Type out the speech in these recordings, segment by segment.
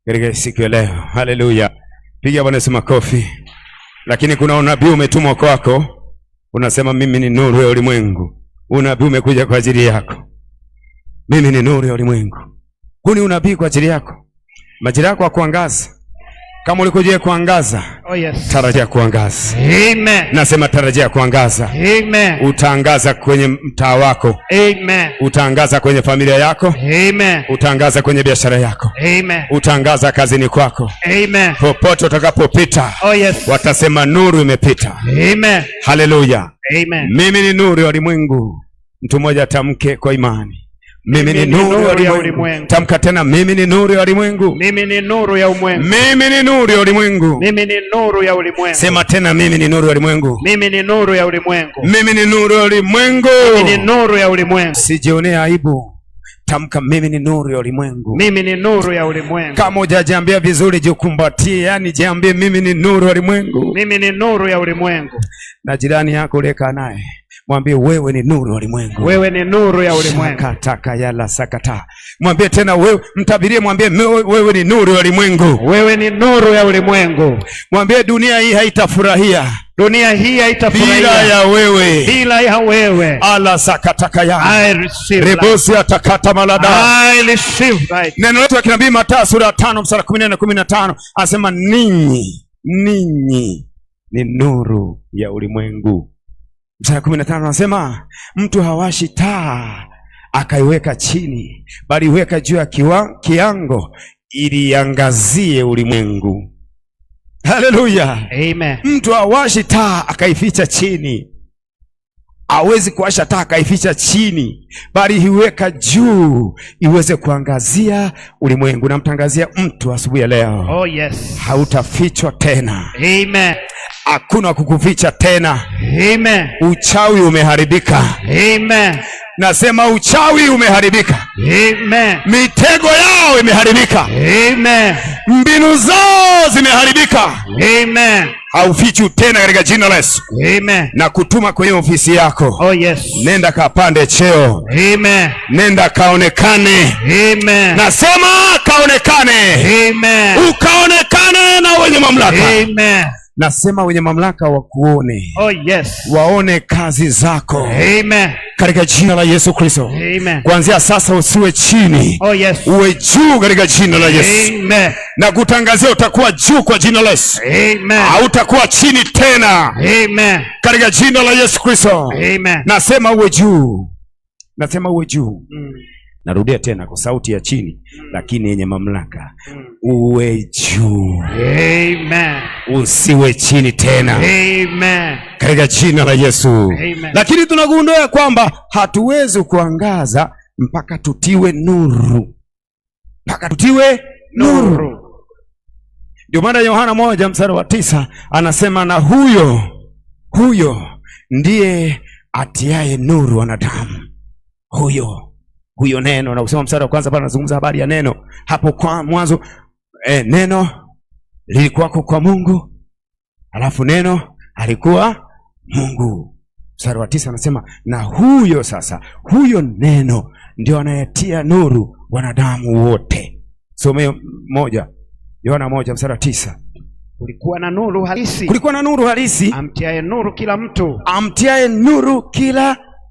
katika siku ya leo. Haleluya. Piga Bwana Yesu makofi. Lakini kuna unabii umetumwa kwako. Unasema mimi ni nuru ya ulimwengu. Unabii umekuja kwa ajili yako. Mimi ni nuru ya ulimwengu. Huu ni unabii kwa ajili yako. Majira yako ya kuangaza. Kama ulikuja kuangaza, tarajia kuangaza. Amen. Nasema tarajia kuangaza. Amen. Utaangaza kwenye mtaa wako. Amen. Utaangaza kwenye familia yako. Amen. Utaangaza kwenye biashara yako. Amen. Utaangaza kazini kwako. Amen. Popote utakapopita, watasema nuru imepita. Amen. Haleluya. Amen. Mimi ni nuru ya ulimwengu. Mtu mmoja atamke kwa imani. Mimi ni nuru ya ulimwengu. Tamka tena, mimi ni nuru ya ulimwengu. Mimi ni nuru ya ulimwengu. Mimi ni nuru ya ulimwengu. Mimi ni nuru ya ulimwengu. Sema tena, mimi ni nuru ya ulimwengu. Mimi ni nuru ya ulimwengu. Mimi ni nuru ya ulimwengu. Mimi ni nuru ya ulimwengu. Sijionea aibu. Tamka, mimi ni nuru ya ulimwengu. Mimi ni nuru ya ulimwengu. Kama hujajiambia vizuri, jikumbatie, yani jiambie mimi ni nuru ya ulimwengu. Mimi ni nuru ya ulimwengu. Na jirani yako leka naye, mwambie wewe ni nuru ya ulimwengu. Wewe ni nuru ya ulimwengu. Sakata yala sakata. Mwambie tena, wewe mtabirie, mwambie wewe ni nuru ya ulimwengu. Wewe ni nuru ya ulimwengu. Mwambie dunia hii haitafurahia. Dunia hii haitafurahia bila ya wewe. Bila ya wewe. Ala sakataka ya. I receive. Rebosi atakata malada. I receive right. Neno letu la kinabii Mathayo sura 5 mstari 14 na 15 anasema ninyi ni nuru ya ulimwengu. Mstari 15 anasema mtu hawashi taa akaiweka chini, bali weka juu ya kiango ili iangazie ulimwengu. Haleluya. Amen. Mtu hawashi taa akaificha chini. Hawezi kuwasha taa akaificha chini, bali hiweka juu iweze kuangazia ulimwengu. Namtangazia mtu asubuhi ya leo. Oh yes. Hautafichwa tena. Amen. Hakuna kukuficha tena. Amen. Uchawi umeharibika. Amen. Nasema uchawi umeharibika. Amen. Mitego yao imeharibika. Amen. Mbinu zao zimeharibika. Amen. Haufichwi tena katika jina la Yesu. Amen. Na kutuma kwenye ofisi yako. Oh yes. Nenda kapande cheo. Amen. Nenda kaonekane. Amen. Nasema kaonekane. Amen. Ukaonekane na wenye mamlaka. Amen. Nasema wenye mamlaka wakuone. Oh yes. Waone kazi zako. Amen. Katika jina la Yesu Kristo. Amen. Kuanzia sasa usiwe chini. Oh yes. Uwe juu katika jina la Yesu. Amen. Na kutangazia utakuwa juu kwa jina la Yesu. Amen. Hautakuwa chini tena. Amen. Katika jina la Yesu Kristo. Amen. Nasema uwe juu. Nasema uwe juu. Narudia tena kwa sauti ya chini lakini yenye mamlaka. Uwe juu. Amen. Usiwe chini tena. Amen. Katika jina la Yesu. Amen. Lakini tunagundua kwamba hatuwezi kuangaza mpaka tutiwe nuru. Mpaka tutiwe nuru. Ndio maana Yohana 1 mstari wa 9 anasema na huyo ndiye atiaye nuru wanadamu. Huyo neno, na kusema mstari wa kwanza pale anazungumza habari ya neno. Hapo kwa mwanzo neno lilikuwako kwa Mungu, alafu neno alikuwa Mungu. Mstari wa 9 anasema na huyo neno ndio anayetia nuru wanadamu wote. Someo Yohana 1 mstari wa 9. Kulikuwa na nuru halisi. Amtiaye nuru kila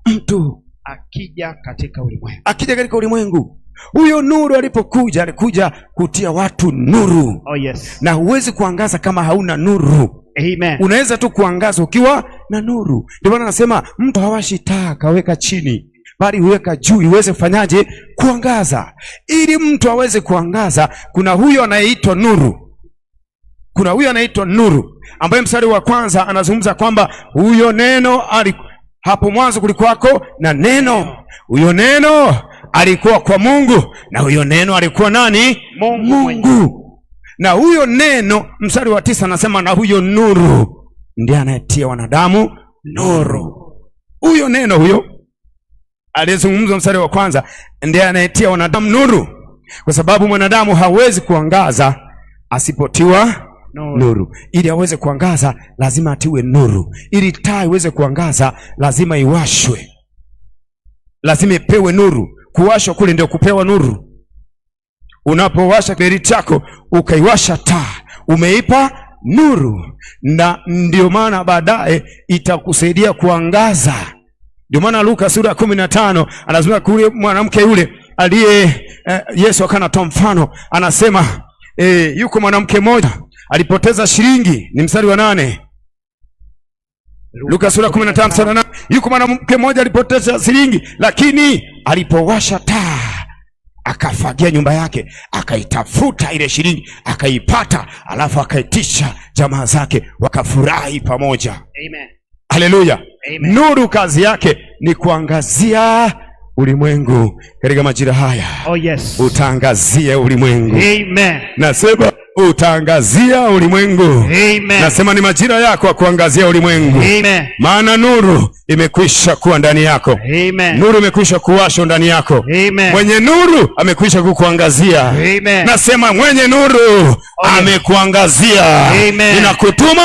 mtu. Akija katika ulimwengu. Huyo nuru alipokuja, alikuja kutia watu nuru. Oh yes. Na huwezi kuangaza kama hauna nuru. Amen. Unaweza tu kuangaza ukiwa na nuru. Ndio maana nasema mtu hawashi taa kaweka chini, bali huweka juu iweze kufanyaje? Kuangaza. Ili mtu aweze kuangaza, kuna huyo anayeitwa nuru. Ambaye mstari wa kwanza anazungumza kwamba huyo neno hapo mwanzo kulikuwako na neno. Huyo neno alikuwa kwa Mungu, na huyo neno alikuwa nani? Mungu. Na huyo neno, mstari wa 9 anasema na huyo nuru ndiye anayetia wanadamu nuru. Huyo neno huyo aliyezungumzwa mstari wa kwanza ndiye anayetia wanadamu nuru, kwa sababu mwanadamu hawezi kuangaza asipotiwa nuru. Ili aweze kuangaza lazima atiwe nuru. Ili taa iweze kuangaza lazima iwashwe, lazima ipewe nuru. Kuwashwa kule ndio kupewa nuru. Unapowasha kiberiti chako ukaiwasha taa, umeipa nuru, na ndio maana baadaye itakusaidia kuangaza. Ndio maana Luka sura ya 15 anazungumza kule mwanamke yule aliye Yesu akanatoa mfano, anasema yuko mwanamke mmoja alipoteza shilingi, ni mstari wa 8. Luka sura 15 mstari wa 8. Yuko mwanamke mmoja alipoteza shilingi, lakini alipowasha taa akafagia nyumba yake, akaitafuta ile shilingi, akaipata, alafu akaitisha jamaa zake, wakafurahi pamoja. Amen. Haleluya. Nuru kazi yake ni kuangazia ulimwengu katika majira haya. Oh yes. Utaangazia ulimwengu. Amen. Nasema utaangazia ulimwengu. Amen. Nasema ni majira yako ya kuangazia ulimwengu. Amen. Maana nuru imekwisha kuwa ndani yako. Amen. Nuru imekwisha kuwashwa ndani yako. Amen. Mwenye nuru amekwisha kukuangazia. Amen. Nasema mwenye nuru amekuangazia. Amen. Ninakutuma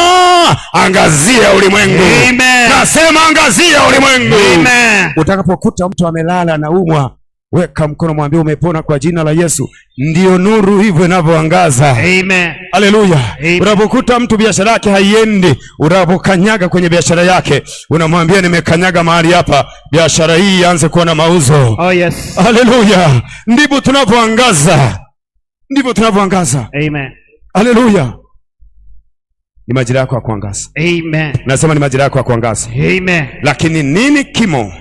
angazia ulimwengu. Amen. Nasema angazia ulimwengu. Amen. Utakapokuta mtu amelala na umwa, weka mkono, mwambie umepona kwa jina la Yesu. Ndiyo nuru hivyo inavyoangaza. Amen. Haleluya. Unapokuta mtu biashara yake haiendi, unapokanyaga kwenye biashara yake, unamwambia nimekanyaga mahali hapa, biashara hii ianze kuwa na mauzo. Oh yes. Haleluya. Ndivyo tunavyoangaza. Ndivyo tunavyoangaza. Amen. Haleluya. Ni majira yako ya kuangaza. Amen. Nasema ni majira yako ya kuangaza. Amen. Lakini nini kimo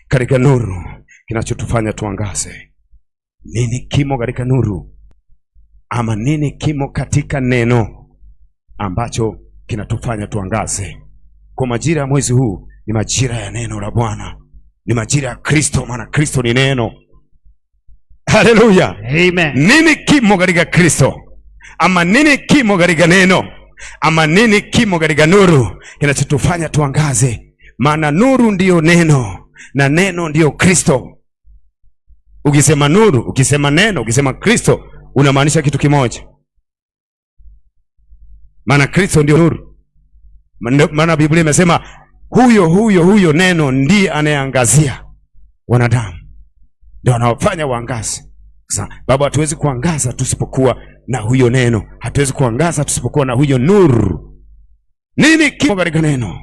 katika nuru kinachotufanya tuangaze? Nini kimo katika nuru, ama nini kimo katika neno ambacho kinatufanya tuangaze? Kwa majira ya mwezi huu ni majira ya neno la Bwana, ni majira ya Kristo, maana Kristo ni neno. Haleluya. Amen. Nini kimo katika Kristo, ama nini kimo katika neno, ama nini kimo katika nuru kinachotufanya tuangaze? Maana nuru ndiyo neno na neno ndiyo Kristo. Ukisema nuru, ukisema neno, ukisema Kristo, unamaanisha kitu kimoja. Maana Kristo ndio nuru. Maana Biblia imesema huyo neno ndiye anayeangazia wanadamu, ndio anaofanya waangaze. Sasa Baba, hatuwezi kuangaza tusipokuwa na huyo neno, hatuwezi kuangaza tusipokuwa na huyo nuru. Nini kimo katika neno?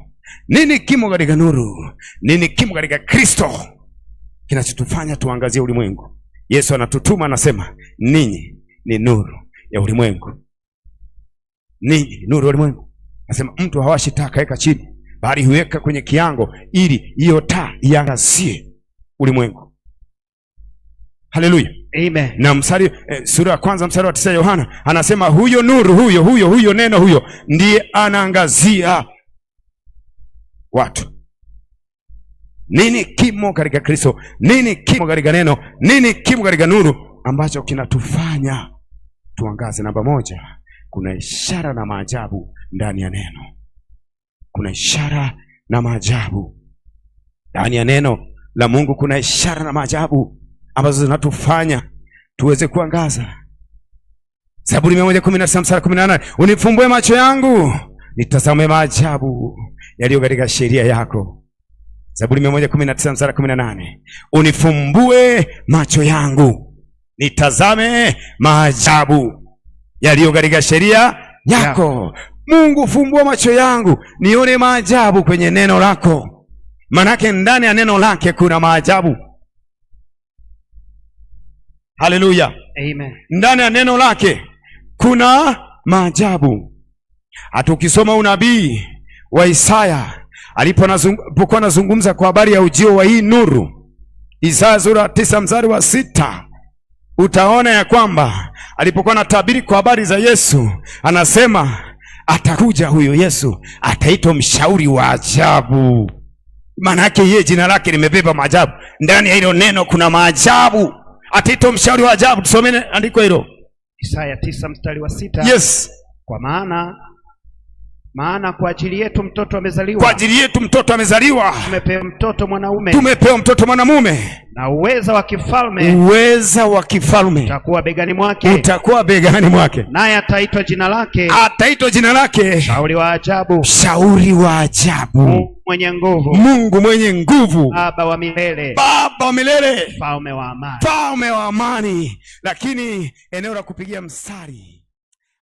Nini kimo katika nuru? Nini kimo katika Kristo kinachotufanya tuangazie ulimwengu? Yesu anatutuma, anasema ninyi ni nuru ya ulimwengu. Ninyi nuru ya ulimwengu. Anasema mtu hawashi taa kaweka chini, bali huweka kwenye kiango, ili hiyo taa iangazie ulimwengu. Haleluya. Amen. Na mstari sura ya 1 mstari wa 9 Yohana anasema huyo nuru, huyo neno, huyo ndiye anaangazia watu. Nini kimo katika Kristo? Nini kimo katika neno? Nini kimo katika nuru ambacho kinatufanya tuangaze? Namba moja, kuna ishara na maajabu ndani ya neno. Kuna ishara na maajabu ndani ya neno la Mungu. Kuna ishara na maajabu ambazo zinatufanya tuweze kuangaza. Zaburi 119 mstari 18, unifumbue macho yangu nitazame maajabu yaliyo katika sheria yako. Zaburi 119 mstari 18, unifumbue macho yangu nitazame maajabu yaliyo katika sheria yako. Mungu, fumbua macho yangu nione maajabu kwenye neno lako. Manake ndani ya neno lake kuna maajabu. Haleluya. Amen. Ndani ya neno lake kuna maajabu. Hata ukisoma unabii wa Isaya alipokuwa anazungumza kwa habari ya ujio wa hii nuru, Isaya sura 9 mstari wa 6, utaona ya kwamba alipokuwa anatabiri kwa habari za Yesu, anasema atakuja huyo Yesu, ataitwa mshauri wa ajabu. Maana yake yeye jina lake limebeba maajabu. Ndani ya hilo neno kuna maajabu. Ataitwa mshauri wa ajabu. Tusomeni andiko hilo. Isaya 9 mstari wa 6. Yes. Kwa maana Maana kwa ajili yetu mtoto amezaliwa. Kwa ajili yetu mtoto amezaliwa. Tumepewa mtoto mwanamume. Tumepewa mtoto mwanamume. Na uweza wa kifalme. Uweza wa kifalme utakuwa begani mwake. Utakuwa begani mwake. Naye ataitwa jina lake. Ataitwa jina lake. Shauri wa ajabu. Shauri wa ajabu. Mungu mwenye nguvu. Mungu mwenye nguvu. Baba wa milele. Baba wa milele. Mfalme wa amani. Mfalme wa amani. Lakini eneo la kupigia mstari